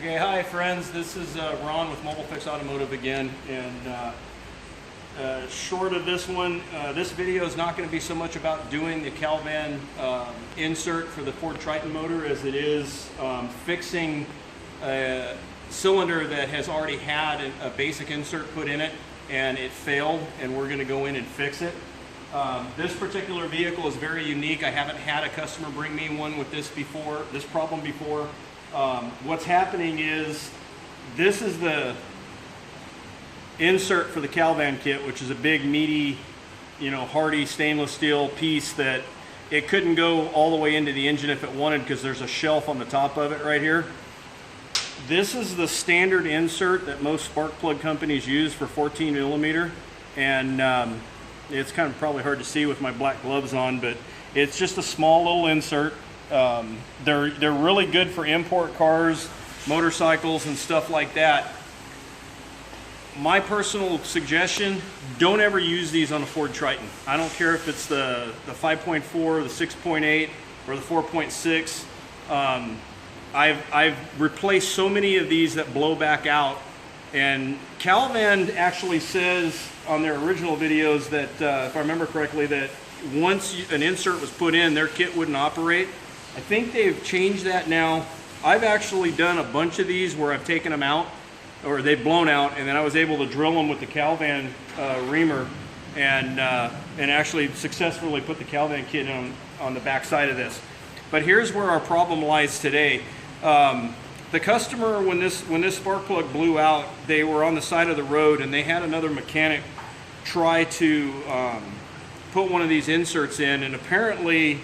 Okay, hi friends, this is Ron with Fix Automotive again, and short of this one, this video is not going to be so much about doing the Calvan insert for the Ford Triton motor as it is fixing a cylinder that has already had a basic insert put in it and it failed, and we're going to go in and fix it. This particular vehicle is very unique. I haven't had a customer bring me one with this problem before. What's happening is this is the insert for the Calvan kit, which is a big meaty, hardy stainless steel piece that it couldn't go all the way into the engine if it wanted because there's a shelf on the top of it right here. This is the standard insert that most spark plug companies use for 14 millimeter, and it's kind of probably hard to see with my black gloves on, but it's just a small little insert. They're really good for import cars, motorcycles, and stuff like that. My personal suggestion, don't ever use these on a Ford Triton. I don't care if it's the 5.4, the 6.8, or the 4.6. I've replaced so many of these that blow back out, and Calvan actually says on their original videos that, if I remember correctly, that once an insert was put in, their kit wouldn't operate. I think they've changed that now. I've actually done a bunch of these where I've taken them out, or they've blown out, and then I was able to drill them with the Calvan reamer and actually successfully put the Calvan kit on the back side of this. But here's where our problem lies today. The customer, when this spark plug blew out, they were on the side of the road and they had another mechanic try to put one of these inserts in, and apparently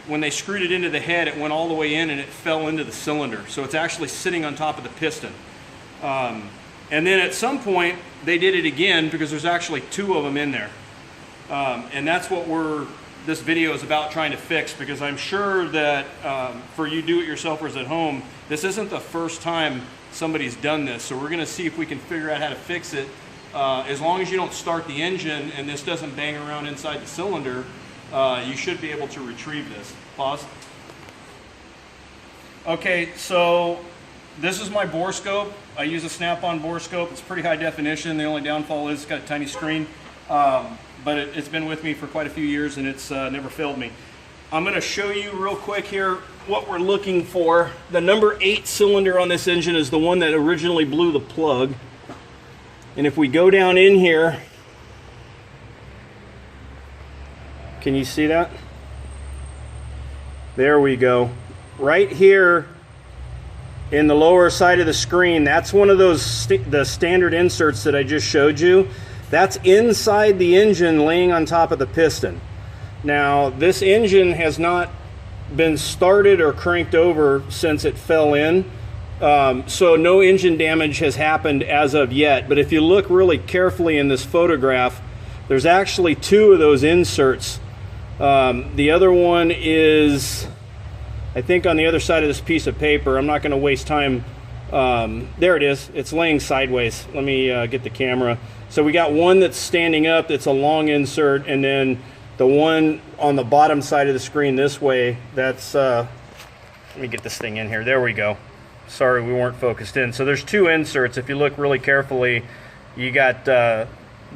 when they screwed it into the head, it went all the way in and it fell into the cylinder. So it's actually sitting on top of the piston. And then at some point they did it again because there's actually two of them in there. And that's what this video is about trying to fix, because I'm sure that for you do-it-yourselfers at home, this isn't the first time somebody's done this. So we're going to see if we can figure out how to fix it. As long as you don't start the engine and this doesn't bang around inside the cylinder, you should be able to retrieve this. Pause. Okay, so this is my bore scope. I use a snap-on bore scope. It's pretty high definition. The only downfall is it's got a tiny screen. But it's been with me for quite a few years and it's never failed me. I'm going to show you real quick here what we're looking for. The number 8 cylinder on this engine is the one that originally blew the plug. And if we go down in here, can you see that? There we go. Right here in the lower side of the screen, that's one of those the standard inserts that I just showed you. That's inside the engine laying on top of the piston. Now, this engine has not been started or cranked over since it fell in. So no engine damage has happened as of yet. But if you look really carefully in this photograph, there's actually 2 of those inserts. The other one is, I think, on the other side of this piece of paper. I'm not going to waste time. There it is. It's laying sideways. Let me get the camera. So we got one that's standing up, that's a long insert, and then the one on the bottom side of the screen this way, that's, let me get this thing in here. There we go. Sorry, we weren't focused in. So there's 2 inserts. If you look really carefully, you got the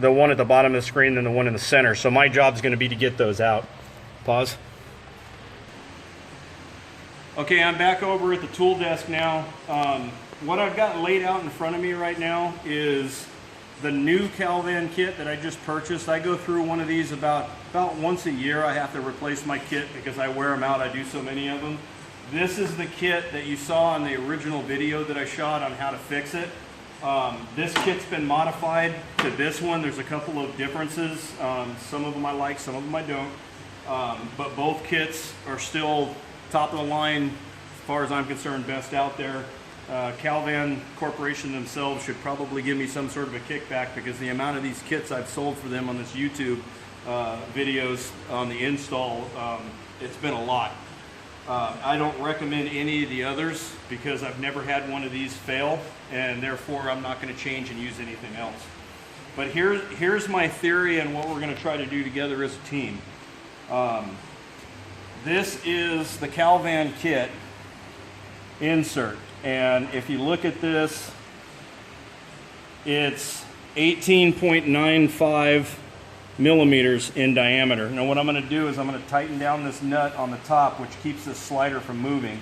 one at the bottom of the screen and the one in the center. So my job's going to be to get those out. Pause. Okay, I'm back over at the tool desk now. What I've got laid out in front of me right now is the new Calvan kit that I just purchased. I go through one of these about once a year. I have to replace my kit because I wear them out. I do so many of them. This is the kit that you saw in the original video that I shot on how to fix it. This kit's been modified to this one. There's a couple of differences. Some of them I like, some of them I don't. But both kits are still top of the line, as far as I'm concerned, best out there. Calvan Corporation themselves should probably give me some sort of a kickback, because the amount of these kits I've sold for them on this YouTube videos on the install, it's been a lot. I don't recommend any of the others because I've never had one of these fail, and therefore I'm not going to change and use anything else. But here's my theory and what we're going to try to do together as a team. This is the Calvan kit insert. And if you look at this, it's 18.95 millimeters in diameter. Now what I'm going to do is I'm going to tighten down this nut on the top, which keeps this slider from moving.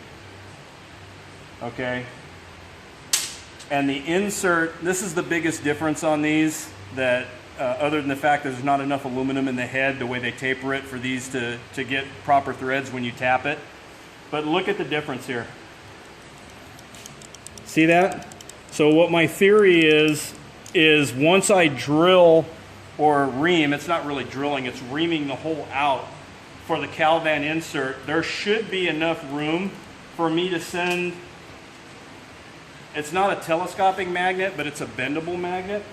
Okay. And the insert, this is the biggest difference on these, that other than the fact that there's not enough aluminum in the head, the way they taper it for these to get proper threads when you tap it. But look at the difference here. See that? So what my theory is once I drill or ream, it's not really drilling, it's reaming the hole out for the Calvan insert, there should be enough room for me to send, it's not a telescoping magnet, but it's a bendable magnet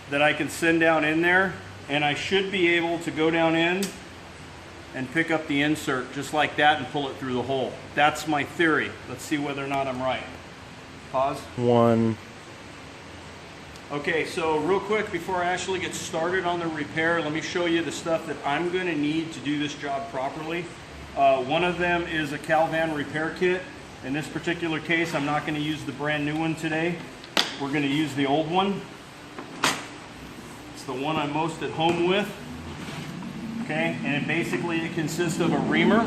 that I can send down in there, and I should be able to go down in and pick up the insert just like that and pull it through the hole. That's my theory. Let's see whether or not I'm right. Pause. 1. Okay, so real quick before I actually get started on the repair, let me show you the stuff that I'm going to need to do this job properly. One of them is a Calvan repair kit. In this particular case, I'm not going to use the brand new one today. We're going to use the old one. It's the one I'm most at home with. Okay, and it consists of a reamer,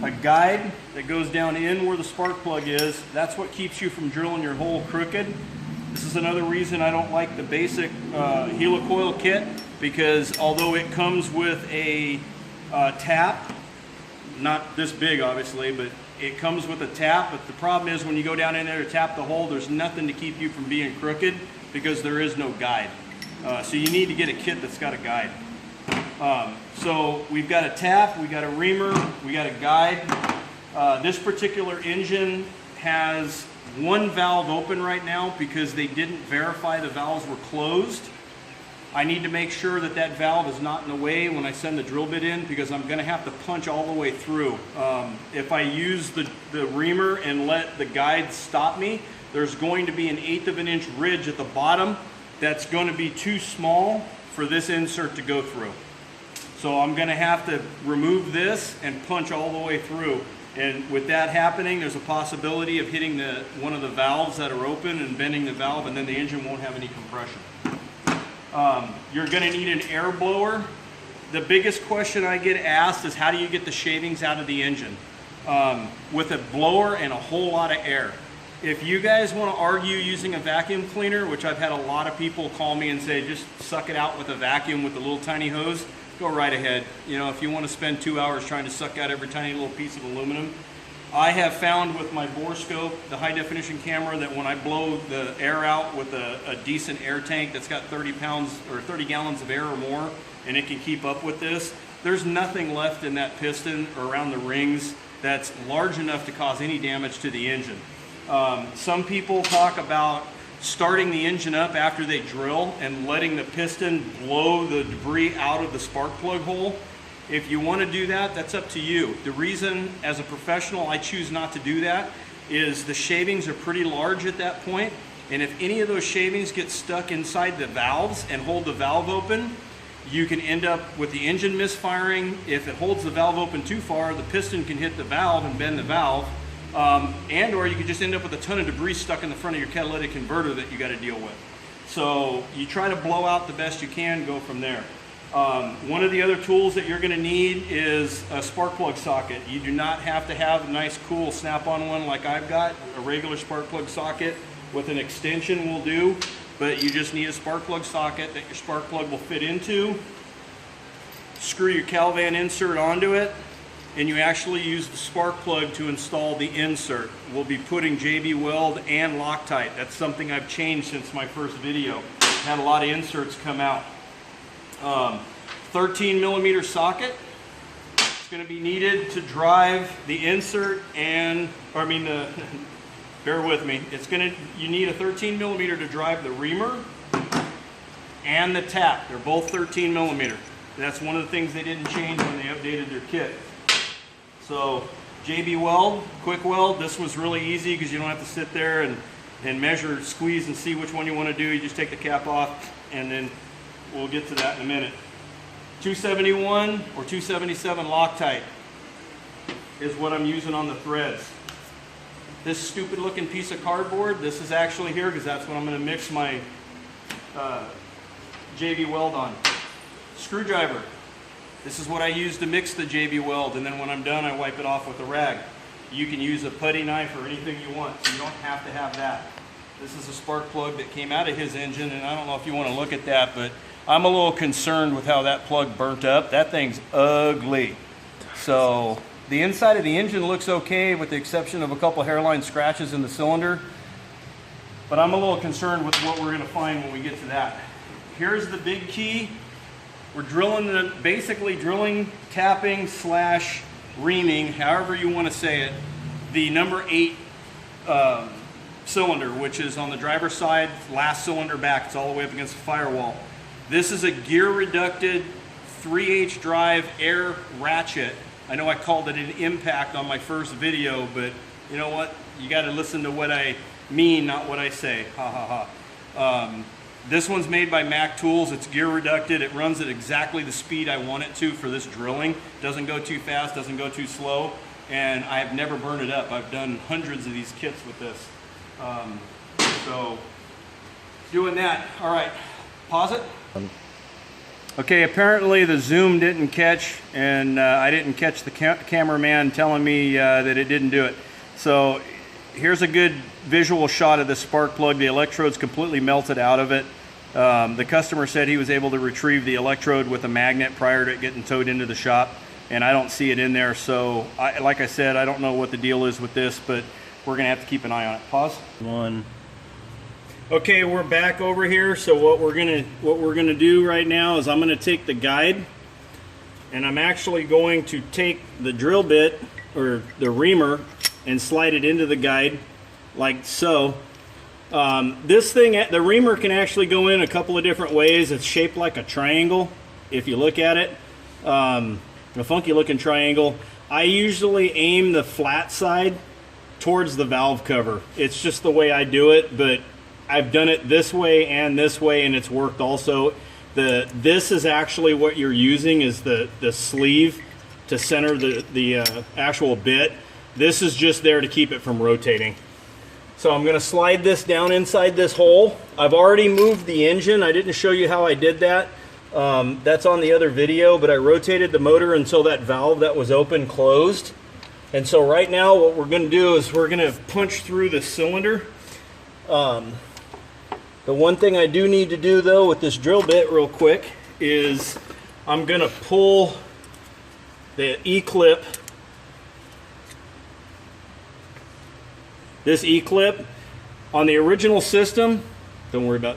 a guide that goes down in where the spark plug is. That's what keeps you from drilling your hole crooked. This is another reason I don't like the basic Helicoil kit, because although it comes with a tap, not this big obviously, but it comes with a tap, but the problem is when you go down in there to tap the hole, there's nothing to keep you from being crooked because there is no guide. So you need to get a kit that's got a guide. So we've got a tap, we got a reamer, we got a guide. This particular engine has one valve open right now because they didn't verify the valves were closed. I need to make sure that that valve is not in the way when I send the drill bit in, because I'm going to have to punch all the way through. If I use the reamer and let the guide stop me, there's going to be an 1/8 of an inch ridge at the bottom that's going to be too small for this insert to go through. So I'm going to have to remove this and punch all the way through. And with that happening, there's a possibility of hitting one of the valves that are open and bending the valve, and then the engine won't have any compression. You're going to need an air blower. The biggest question I get asked is, how do you get the shavings out of the engine? With a blower and a whole lot of air. If you guys want to argue using a vacuum cleaner, which I've had a lot of people call me and say, just suck it out with a vacuum with a little tiny hose, go right ahead. You know, if you want to spend 2 hours trying to suck out every tiny little piece of aluminum. I have found with my bore scope, the high definition camera, that when I blow the air out with a decent air tank that's got 30 pounds or 30 gallons of air or more, and it can keep up with this, there's nothing left in that piston or around the rings that's large enough to cause any damage to the engine. Some people talk about starting the engine up after they drill and letting the piston blow the debris out of the spark plug hole. If you want to do that, that's up to you. The reason, as a professional, I choose not to do that is the shavings are pretty large at that point, and if any of those shavings get stuck inside the valves and hold the valve open, you can end up with the engine misfiring. If it holds the valve open too far, the piston can hit the valve and bend the valve. And or you could just end up with a ton of debris stuck in the front of your catalytic converter that you got to deal with. So you try to blow out the best you can, go from there. One of the other tools that you're going to need is a spark plug socket. You do not have to have a nice cool snap-on one like I've got. A regular spark plug socket with an extension will do, but you just need a spark plug socket that your spark plug will fit into. Screw your Calvan insert onto it, and you actually use the spark plug to install the insert. We'll be putting JB Weld and Loctite. That's something I've changed since my first video. Had a lot of inserts come out. 13 millimeter socket. It's going to be needed to drive the insert and, bear with me. You need a 13 millimeter to drive the reamer and the tap. They're both 13 millimeter. That's one of the things they didn't change when they updated their kit. So JB Weld, quick weld. This was really easy because you don't have to sit there and measure, squeeze, and see which one you want to do. You just take the cap off, and then we'll get to that in a minute. 271 or 277 Loctite. is what I'm using on the threads. This stupid looking piece of cardboard, this is actually here because that's what I'm going to mix my JB weld on. Screwdriver. This is what I use to mix the JB weld, and then when I'm done I wipe it off with a rag. You can use a putty knife or anything you want, so you don't have to have that. This is a spark plug that came out of his engine, and I don't know if you want to look at that, but I'm a little concerned with how that plug burnt up. That thing's ugly. So the inside of the engine looks okay with the exception of a couple hairline scratches in the cylinder, but I'm a little concerned with what we're going to find when we get to that. Here's the big key. We're drilling, basically drilling, tapping slash reaming, however you want to say it, the number 8 cylinder, which is on the driver's side, last cylinder back. It's all the way up against the firewall. This is a gear reducted 3H drive air ratchet. I know I called it an impact on my first video, but you know what? You got to listen to what I mean, not what I say. Ha ha ha. This one's made by Mac Tools. It's gear reducted. It runs at exactly the speed I want it to for this drilling. Doesn't go too fast, doesn't go too slow, and I've never burned it up. I've done hundreds of these kits with this. So doing that. All right, pause it. Okay, apparently the zoom didn't catch, and I didn't catch the cameraman telling me that it didn't do it. So here's a good visual shot of the spark plug. The electrode's completely melted out of it. The customer said he was able to retrieve the electrode with a magnet prior to it getting towed into the shop, and I don't see it in there. So like I said, I don't know what the deal is with this, but we're gonna have to keep an eye on it. Pause. One. Okay, we're back over here. So what we're gonna do right now is I'm gonna take the guide, and I'm actually going to take the drill bit or the reamer and slide it into the guide like so. This thing, the reamer can actually go in a couple of different ways. It's shaped like a triangle if you look at it, a funky looking triangle. I usually aim the flat side towards the valve cover. It's just the way I do it, but I've done it this way, and it's worked also. This is actually what you're using is the sleeve to center the actual bit. This is just there to keep it from rotating. So I'm going to slide this down inside this hole. I've already moved the engine. I didn't show you how I did that. That's on the other video, but I rotated the motor until that valve that was open closed. And so right now what we're going to do is we're going to punch through the cylinder. The one thing I do need to do though with this drill bit real quick is I'm going to pull the E-clip. This E-clip on the original system, don't worry about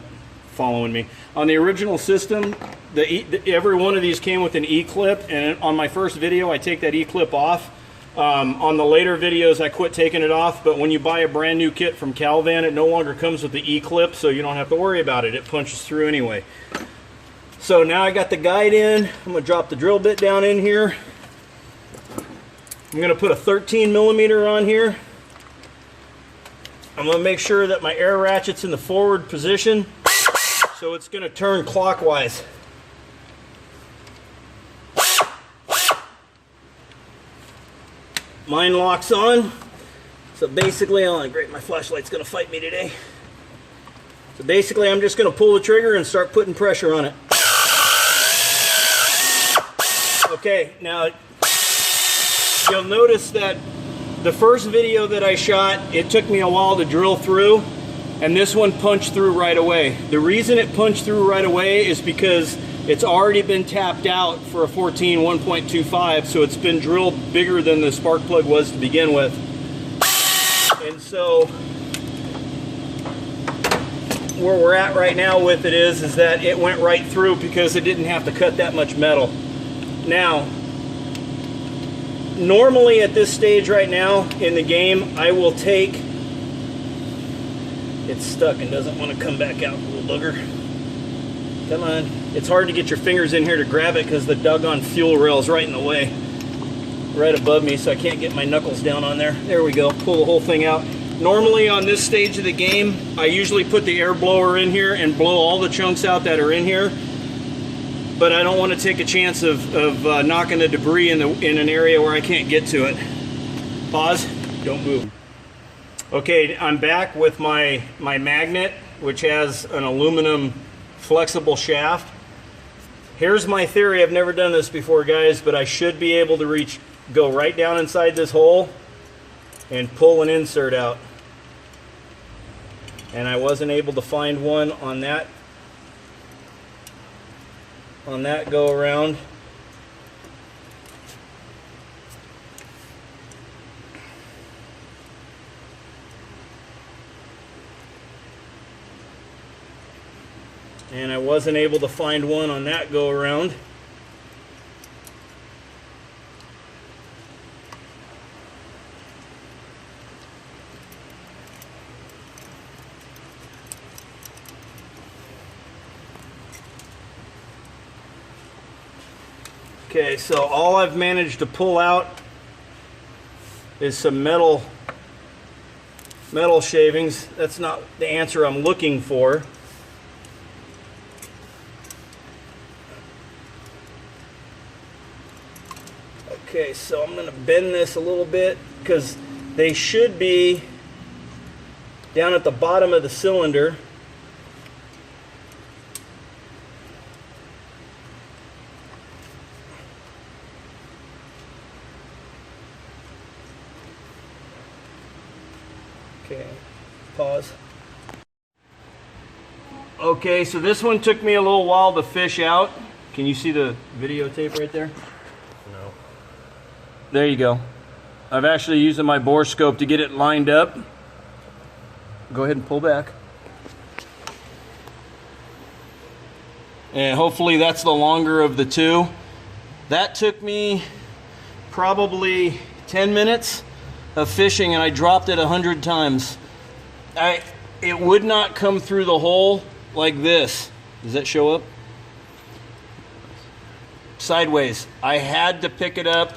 following me. On the original system, every one of these came with an E-clip, and on my first video I take that E-clip off. On the later videos I quit taking it off, but when you buy a brand new kit from Calvan, it no longer comes with the E-clip, so you don't have to worry about it. It punches through anyway. So now I got the guide in. I'm going to drop the drill bit down in here. I'm going to put a 13 millimeter on here. I'm going to make sure that my air ratchet's in the forward position, so it's going to turn clockwise. Mine locks on. So basically, oh great, my flashlight's going to fight me today. So basically, I'm just going to pull the trigger and start putting pressure on it. Okay, now you'll notice that the first video that I shot, it took me a while to drill through, and this one punched through right away. The reason it punched through right away is because it's already been tapped out for a 14 1.25, so it's been drilled bigger than the spark plug was to begin with. And so where we're at right now with it is that it went right through because it didn't have to cut that much metal. Now, normally at this stage right now in the game, I will take, it's stuck and doesn't want to come back out, little bugger. Come on. It's hard to get your fingers in here to grab it because the doggone fuel rail's right in the way. Right above me, so I can't get my knuckles down on there. There we go, pull the whole thing out. Normally on this stage of the game, I usually put the air blower in here and blow all the chunks out that are in here. But I don't want to take a chance of knocking the debris in an area where I can't get to it. Pause. Don't move. Okay, I'm back with my magnet, which has an aluminum flexible shaft. Here's my theory. I've never done this before, guys, but I should be able to go right down inside this hole and pull an insert out. And I wasn't able to find one on that go around. And I wasn't able to find one on that go around. Okay, so all I've managed to pull out is some metal shavings. That's not the answer I'm looking for. Okay, so I'm going to bend this a little bit because they should be down at the bottom of the cylinder. Okay, pause. Okay, so this one took me a little while to fish out. Can you see the videotape right there? No. There you go. I've actually used my bore scope to get it lined up. Go ahead and pull back. And hopefully that's the longer of the two. That took me probably 10 minutes of fishing, and I dropped it 100 times. It would not come through the hole like this. Does that show up? Sideways. I had to pick it up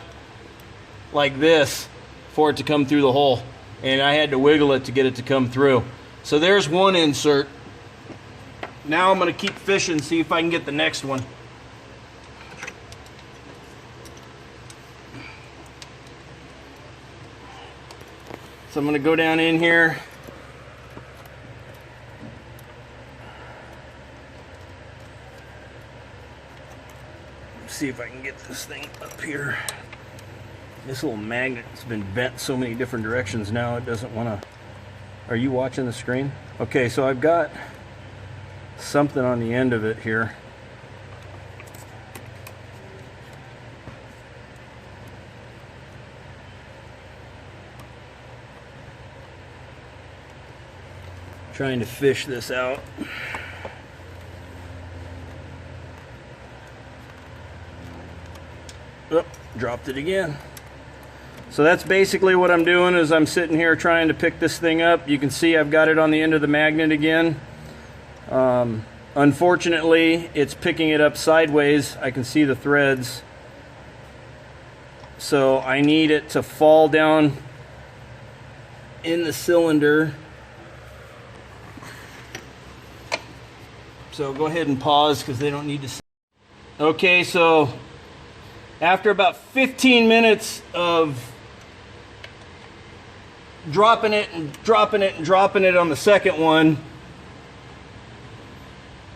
like this for it to come through the hole, and I had to wiggle it to get it to come through. So there's one insert. Now I'm going to keep fishing, see if I can get the next one. So I'm going to go down in here. See if I can get this thing up here. This little magnet's been bent so many different directions now it doesn't want to... Are you watching the screen? Okay, so I've got something on the end of it here. Trying to fish this out. Oh, dropped it again. So that's basically what I'm doing, is I'm sitting here trying to pick this thing up. You can see I've got it on the end of the magnet again. Unfortunately, it's picking it up sideways. I can see the threads. So I need it to fall down in the cylinder. So go ahead and pause because they don't need to see. Okay, so after about 15 minutes of dropping it and dropping it and dropping it on the second one,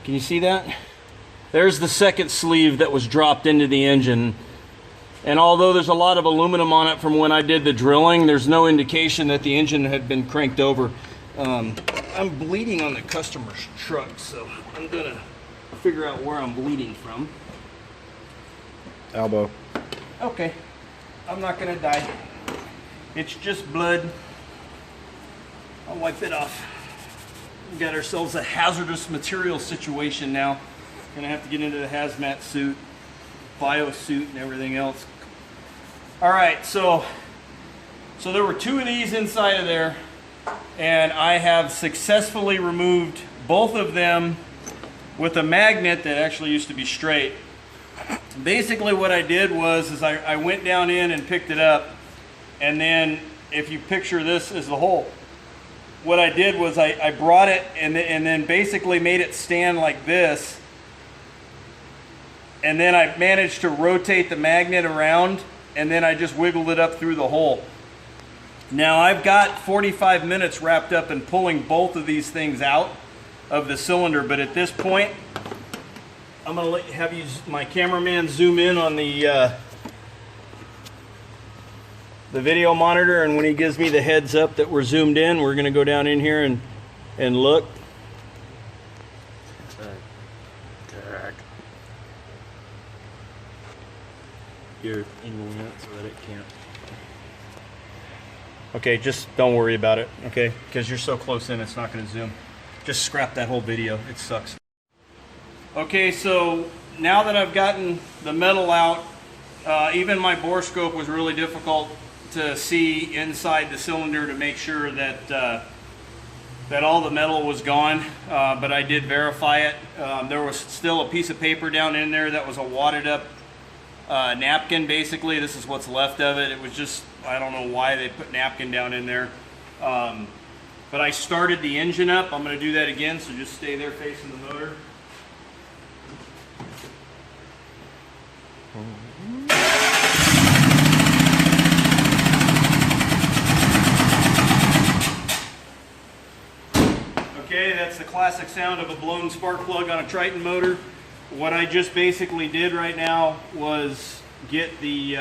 can you see that? There's the second sleeve that was dropped into the engine. And although there's a lot of aluminum on it from when I did the drilling, there's no indication that the engine had been cranked over. I'm bleeding on the customer's truck, so I'm gonna figure out where I'm bleeding from. Elbow. Okay, I'm not gonna die. It's just blood. I'll wipe it off. We got ourselves a hazardous material situation now. Gonna have to get into the hazmat suit, bio suit, and everything else. All right, so there were two of these inside of there, and I have successfully removed both of them with a magnet that actually used to be straight. Basically what I did was I went down in and picked it up, and then if you picture this as the hole, what I did was I brought it and then basically made it stand like this, and then I managed to rotate the magnet around, and then I just wiggled it up through the hole. Now I've got 45 minutes wrapped up in pulling both of these things out of the cylinder, but at this point, I'm going to have my cameraman zoom in on the video monitor, and when he gives me the heads up that we're zoomed in, we're going to go down in here and look. You're in that so that it can't. Okay, just don't worry about it, okay? Because you're so close in, it's not going to zoom. Just scrap that whole video. It sucks. Okay, so now that I've gotten the metal out, even my bore scope was really difficult to see inside the cylinder to make sure that that all the metal was gone, but I did verify it. There was still a piece of paper down in there that was a wadded up napkin, basically. This is what's left of it. It was just, I don't know why they put napkin down in there. But I started the engine up. I'm going to do that again, so just stay there facing the motor. Okay, that's the classic sound of a blown spark plug on a Triton motor. What I just basically did right now was get the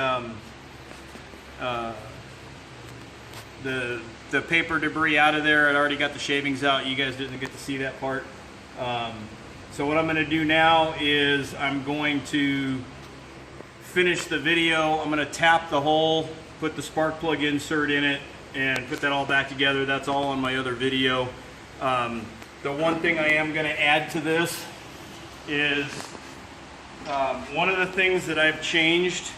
paper debris out of there. I'd already got the shavings out. You guys didn't get to see that part. So what I'm going to do now is I'm going to finish the video. I'm going to tap the hole, put the spark plug insert in it, and put that all back together. That's all on my other video. The one thing I am going to add to this is one of the things that I've changed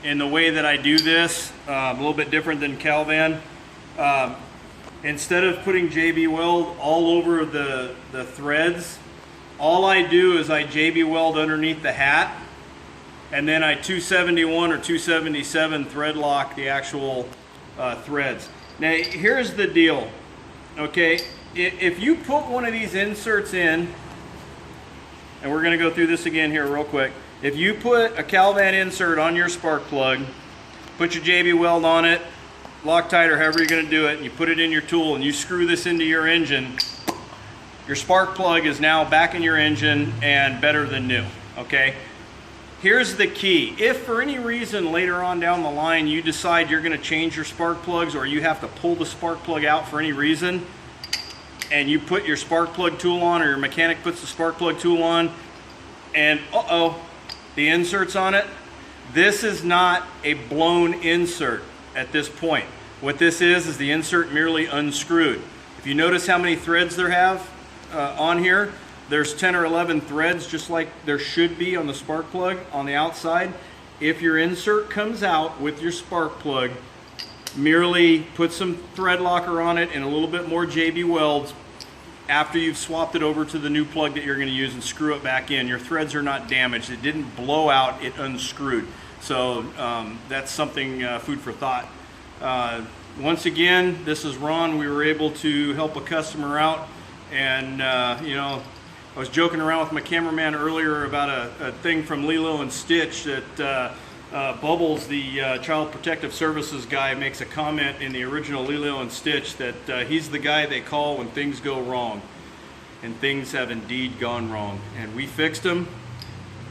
in the way that I do this, a little bit different than Calvan. Instead of putting JB Weld all over the threads, all I do is I JB Weld underneath the hat, and then I 271 or 277 thread lock the actual threads. Now here's the deal, okay? If you put one of these inserts in, and we're going to go through this again here real quick. If you put a Calvan insert on your spark plug, put your JB Weld on it, Loctite or however you're going to do it, and you put it in your tool and you screw this into your engine, your spark plug is now back in your engine and better than new, okay? Here's the key. If for any reason later on down the line you decide you're going to change your spark plugs, or you have to pull the spark plug out for any reason, and you put your spark plug tool on, or your mechanic puts the spark plug tool on, and the insert's on it, this is not a blown insert at this point. What this is the insert merely unscrewed. If you notice how many threads there have on here, there's 10 or 11 threads, just like there should be on the spark plug on the outside. If your insert comes out with your spark plug, merely put some thread locker on it and a little bit more JB Welds after you've swapped it over to the new plug that you're going to use, and screw it back in. Your threads are not damaged. It didn't blow out, it unscrewed. So that's something, food for thought. Once again, this is Ron. We were able to help a customer out, and you know, I was joking around with my cameraman earlier about a thing from Lilo and Stitch that Bubbles, the Child Protective Services guy, makes a comment in the original Lilo and Stitch that he's the guy they call when things go wrong. And things have indeed gone wrong. And we fixed them.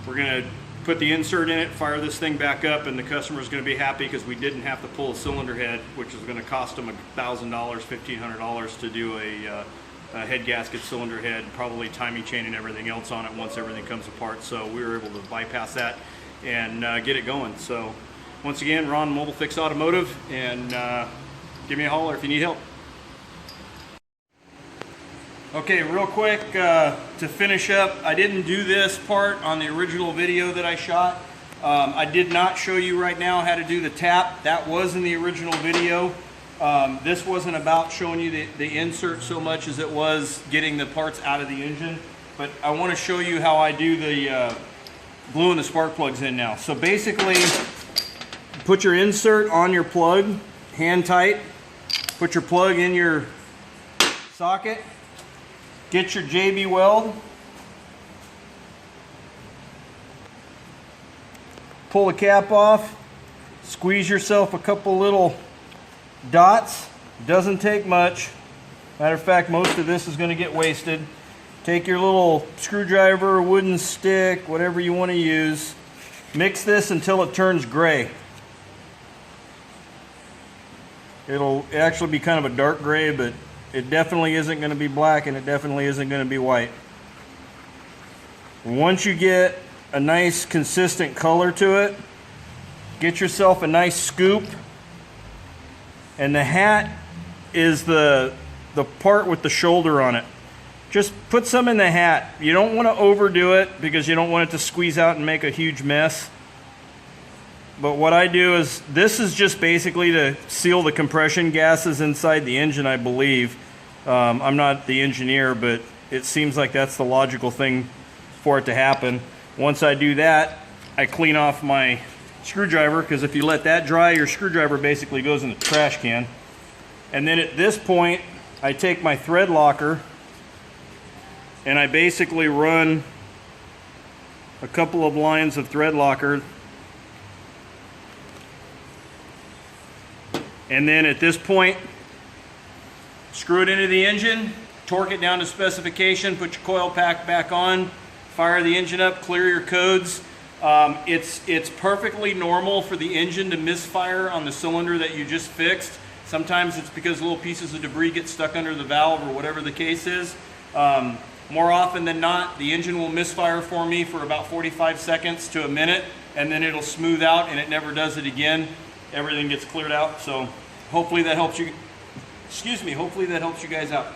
We're going to put the insert in it, fire this thing back up, and the customer's going to be happy because we didn't have to pull a cylinder head, which is going to cost them $1,000, $1,500 to do a head gasket, cylinder head, probably timing chain and everything else on it once everything comes apart. So we were able to bypass that and get it going. So once again, Ron, Mobile Fix Automotive, and give me a holler if you need help. Okay, real quick, to finish up, I didn't do this part on the original video that I shot. I did not show you right now how to do the tap. That was in the original video. This wasn't about showing you the insert so much as it was getting the parts out of the engine. But I want to show you how I do the gluing the spark plugs in now. So basically, put your insert on your plug, hand tight, put your plug in your socket, get your JB Weld, pull the cap off, squeeze yourself a couple little dots. Doesn't take much. Matter of fact, most of this is going to get wasted. Take your little screwdriver, wooden stick, whatever you want to use. Mix this until it turns gray. It'll actually be kind of a dark gray, but it definitely isn't going to be black, and it definitely isn't going to be white. Once you get a nice consistent color to it, get yourself a nice scoop. And the hat is the part with the shoulder on it. Just put some in the hat. You don't want to overdo it because you don't want it to squeeze out and make a huge mess. But what I do is, this is just basically to seal the compression gases inside the engine, I believe. I'm not the engineer, but it seems like that's the logical thing for it to happen. Once I do that, I clean off my screwdriver, because if you let that dry, your screwdriver basically goes in the trash can. And then at this point, I take my thread locker and I basically run a couple of lines of thread locker. And then at this point, screw it into the engine, torque it down to specification, put your coil pack back on, fire the engine up, clear your codes. It's perfectly normal for the engine to misfire on the cylinder that you just fixed. Sometimes it's because little pieces of debris get stuck under the valve or whatever the case is. More often than not, the engine will misfire for me for about 45 seconds to a minute, and then it'll smooth out and it never does it again. Everything gets cleared out. So hopefully that helps you. Hopefully that helps you guys out.